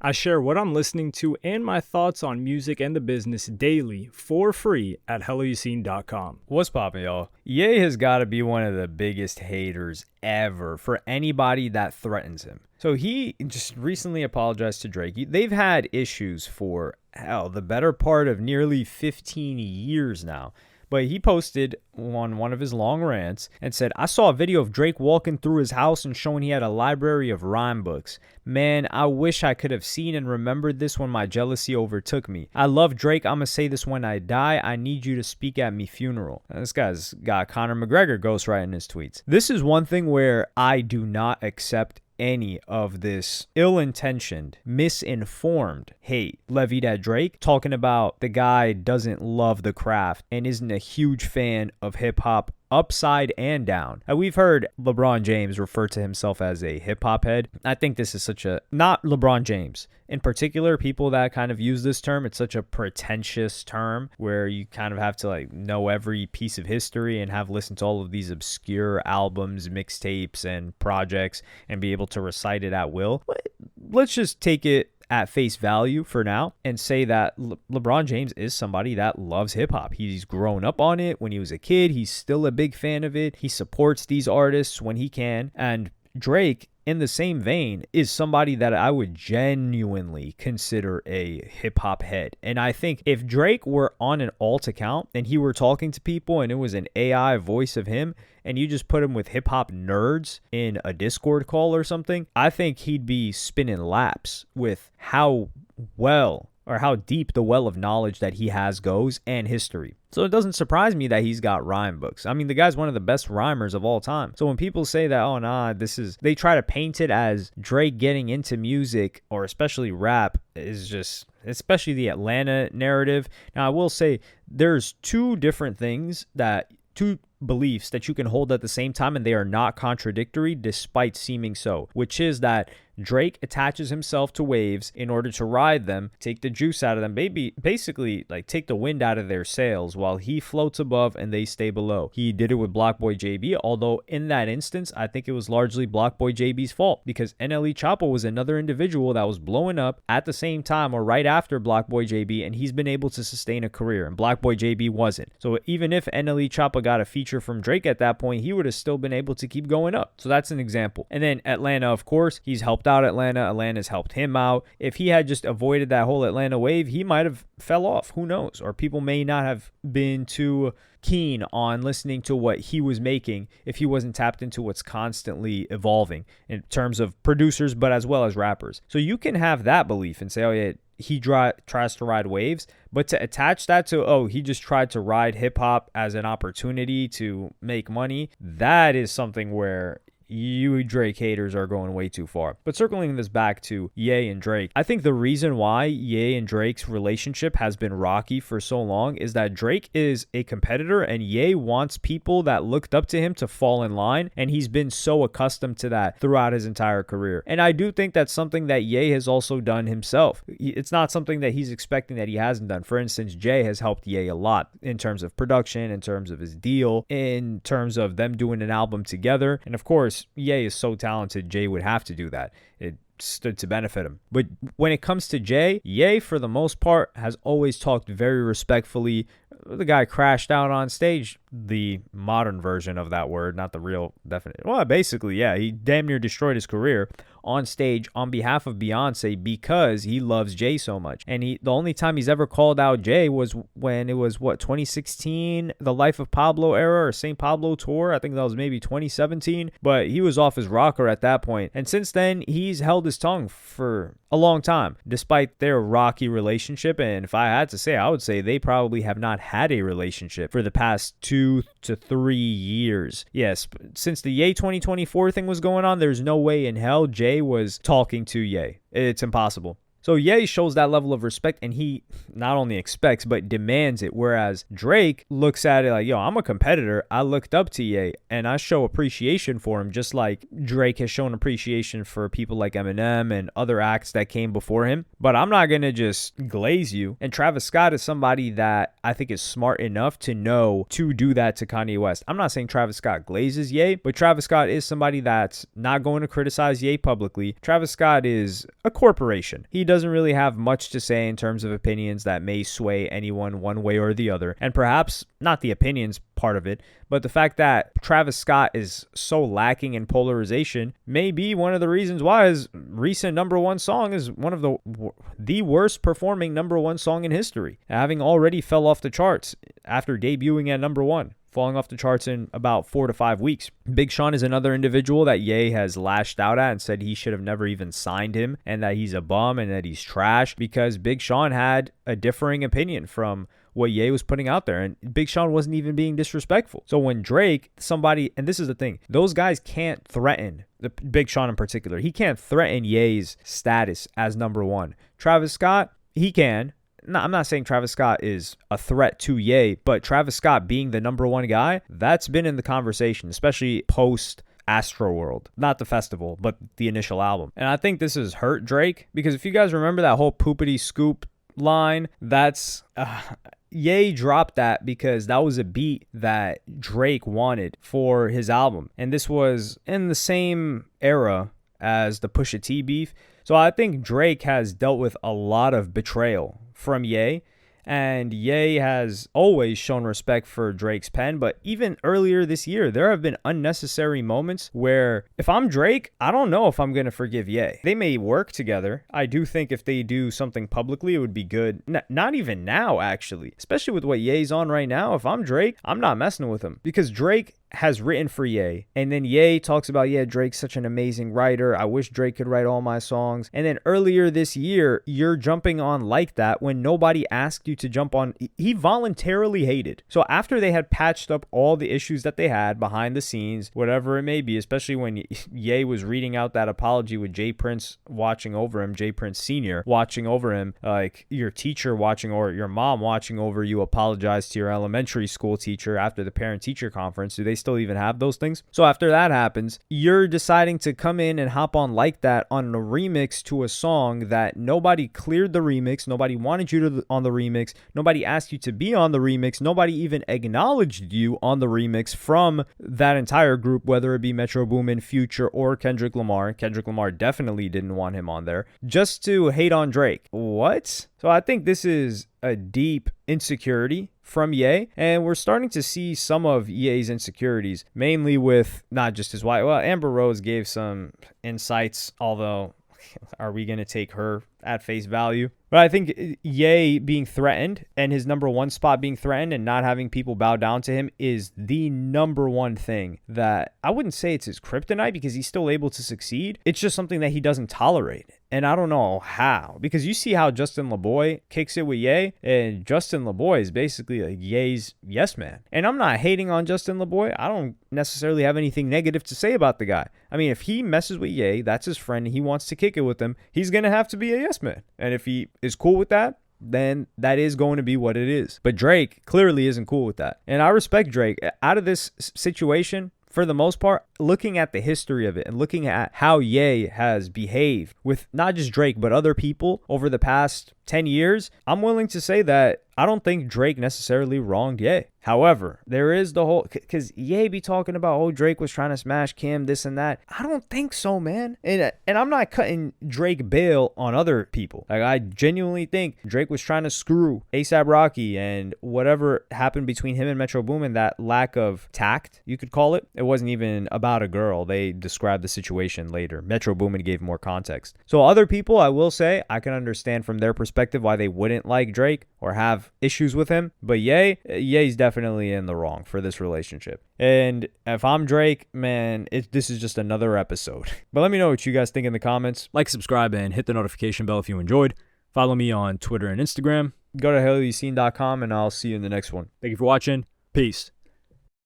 I share what I'm listening to and my thoughts on music and the business daily for free at helloyassine.com. What's poppin', y'all? Ye has got to be one of the biggest haters ever for anybody that threatens him. So he just recently apologized to Drake. They've had issues for, the better part of nearly 15 years now. But he posted on one of his long rants and said, I saw a video of Drake walking through his house and showing he had a library of rhyme books. Man, I wish I could have seen and remembered this when my jealousy overtook me. I love Drake. I'm going to say this when I die. I need you to speak at me funeral. Now, this guy's got Conor McGregor ghostwriting his tweets. This is one thing where I do not accept any of this ill-intentioned, misinformed hate levied at Drake, talking about the guy doesn't love the craft and isn't a huge fan of hip-hop upside and down. We've heard LeBron James refer to himself as a hip-hop head. I think this is such a, not LeBron James in particular, people that kind of use this term, it's such a pretentious term where you kind of have to know every piece of history and have listened to all of these obscure albums, mixtapes, and projects and be able to recite it at will. But let's just take it at face value for now and say that LeBron James is somebody that loves hip hop. He's grown up on it when he was a kid. He's still a big fan of it. He supports these artists when he can. And Drake, in the same vein, is somebody that I would genuinely consider a hip-hop head. And I think if Drake were on an alt account and he were talking to people and it was an AI voice of him and you just put him with hip-hop nerds in a Discord call or something, I think he'd be spinning laps with how well or how deep the well of knowledge that he has goes and history. So it doesn't surprise me that he's got rhyme books. I mean, the guy's one of the best rhymers of all time. So when people say that, oh, nah, they try to paint it as Drake getting into music or especially rap is just, especially the Atlanta narrative. Now, I will say there's two beliefs that you can hold at the same time, and they are not contradictory despite seeming so, which is that Drake attaches himself to waves in order to ride them, take the juice out of them, basically take the wind out of their sails while he floats above and they stay below. He did it with Blockboy JB, although in that instance, I think it was largely Blockboy JB's fault because NLE Choppa was another individual that was blowing up at the same time or right after Blockboy JB, and he's been able to sustain a career, and Blockboy JB wasn't. So even if NLE Choppa got a feature from Drake at that point, he would have still been able to keep going up. So that's an example. And then Atlanta, of course, he's helped out Atlanta. Atlanta's helped him out. If he had just avoided that whole Atlanta wave, he might have fell off. Who knows? Or people may not have been too keen on listening to what he was making if he wasn't tapped into what's constantly evolving in terms of producers, but as well as rappers. So you can have that belief and say, oh yeah, he tries to ride waves, but to attach that to, oh, he just tried to ride hip hop as an opportunity to make money, that is something where you Drake haters are going way too far. But circling this back to Ye and Drake, I think the reason why Ye and Drake's relationship has been rocky for so long is that Drake is a competitor and Ye wants people that looked up to him to fall in line, and he's been so accustomed to that throughout his entire career. And I do think that's something that Ye has also done himself. It's not something that he's expecting that he hasn't done. For instance, Jay has helped Ye a lot in terms of production, in terms of his deal, in terms of them doing an album together. And of course, Ye is so talented, Jay would have to do that. It stood to benefit him. But when it comes to Jay, Ye, for the most part, has always talked very respectfully. The guy crashed out on stage, the modern version of that word, not the real definite. Well, basically, yeah, he damn near destroyed his career on stage on behalf of Beyonce because he loves Jay so much. And the only time he's ever called out Jay was when it was, 2016, the Life of Pablo era or St. Pablo tour. I think that was maybe 2017. But he was off his rocker at that point. And since then, he's held his tongue for a long time, despite their rocky relationship. And if I had to say, I would say they probably have not had a relationship for the past 2 to 3 years. Yes, since the Ye 2024 thing was going on, there's no way in hell Jay was talking to Ye. It's impossible. So Ye shows that level of respect, and he not only expects, but demands it. Whereas Drake looks at it like, yo, I'm a competitor. I looked up to Ye, and I show appreciation for him, just like Drake has shown appreciation for people like Eminem and other acts that came before him. But I'm not going to just glaze you. And Travis Scott is somebody that I think is smart enough to know to do that to Kanye West. I'm not saying Travis Scott glazes Ye, but Travis Scott is somebody that's not going to criticize Ye publicly. Travis Scott is a corporation. He doesn't really have much to say in terms of opinions that may sway anyone one way or the other. And perhaps not the opinions part of it, but the fact that Travis Scott is so lacking in polarization may be one of the reasons why his recent number one song is one of the worst performing number one song in history, having already fell off the charts after debuting at number one, falling off the charts in about 4 to 5 weeks. Big Sean is another individual that Ye has lashed out at and said he should have never even signed him and that he's a bum and that he's trash, because Big Sean had a differing opinion from what Ye was putting out there, and Big Sean wasn't even being disrespectful. So when Drake, somebody, and this is the thing, those guys can't threaten, the Big Sean in particular, he can't threaten Ye's status as number one. Travis Scott, he can. No, I'm not saying Travis Scott is a threat to Ye, but Travis Scott being the number one guy, that's been in the conversation, especially post Astroworld. Not the festival, but the initial album. And I think this has hurt Drake, because if you guys remember that whole poopity scoop line, that's Ye dropped that because that was a beat that Drake wanted for his album, and this was in the same era as the Pusha T beef. So I think Drake has dealt with a lot of betrayal from Ye, and Ye has always shown respect for Drake's pen. But even earlier this year, there have been unnecessary moments where if I'm Drake, I don't know if I'm going to forgive Ye. They may work together. I do think if they do something publicly, it would be good. Not even now, actually. Especially with what Ye's on right now. If I'm Drake, I'm not messing with him. Because Drake has written for Ye, and then Ye talks about, yeah, Drake's such an amazing writer. I wish Drake could write all my songs. And then earlier this year, you're jumping on like that when nobody asked you to jump on. He voluntarily hated. So after they had patched up all the issues that they had behind the scenes, whatever it may be, especially when Ye was reading out that apology with Jay Prince watching over him, Jay Prince Sr. watching over him, like your teacher watching or your mom watching over you apologize to your elementary school teacher after the parent-teacher conference. Do they still even have those things? So after that happens, you're deciding to come in and hop on like that on a remix to a song that nobody cleared the remix, nobody wanted you to on the remix, nobody asked you to be on the remix, nobody even acknowledged you on the remix from that entire group, whether it be Metro Boomin, Future, or Kendrick Lamar. Kendrick Lamar definitely didn't want him on there, just to hate on Drake. What? So I think this is a deep insecurity from Ye, and we're starting to see some of Ye's insecurities, mainly with not just his wife. Well, Amber Rose gave some insights, although are we going to take her at face value? But I think Ye being threatened and his number one spot being threatened and not having people bow down to him is the number one thing that I wouldn't say it's his kryptonite, because he's still able to succeed. It's just something that he doesn't tolerate. And I don't know how, because you see how Justin LaBoy kicks it with Ye, and Justin LaBoy is basically like Ye's yes man. And I'm not hating on Justin LaBoy. I don't necessarily have anything negative to say about the guy. I mean, if he messes with Ye, that's his friend, and he wants to kick it with him, he's going to have to be a yes man. And if he is cool with that, then that is going to be what it is. But Drake clearly isn't cool with that. And I respect Drake. Out of this situation, for the most part, looking at the history of it and looking at how Ye has behaved with not just Drake, but other people over the past 10 years, I'm willing to say that I don't think Drake necessarily wronged Ye. However, there is the whole, because Ye be talking about, oh, Drake was trying to smash Kim, this and that. I don't think so, man. And I'm not cutting Drake bail on other people. Like, I genuinely think Drake was trying to screw A$AP Rocky, and whatever happened between him and Metro Boomin, that lack of tact, you could call it. It wasn't even about a girl. They described the situation later. Metro Boomin gave more context. So other people, I will say, I can understand from their perspective why they wouldn't like Drake or have issues with him. But Ye's definitely in the wrong for this relationship. And if I'm Drake, man, this is just another episode. But let me know what you guys think in the comments. Like, subscribe, and hit the notification bell if you enjoyed. Follow me on Twitter and Instagram. Go to helloyassine.com, and I'll see you in the next one. Thank you for watching. Peace.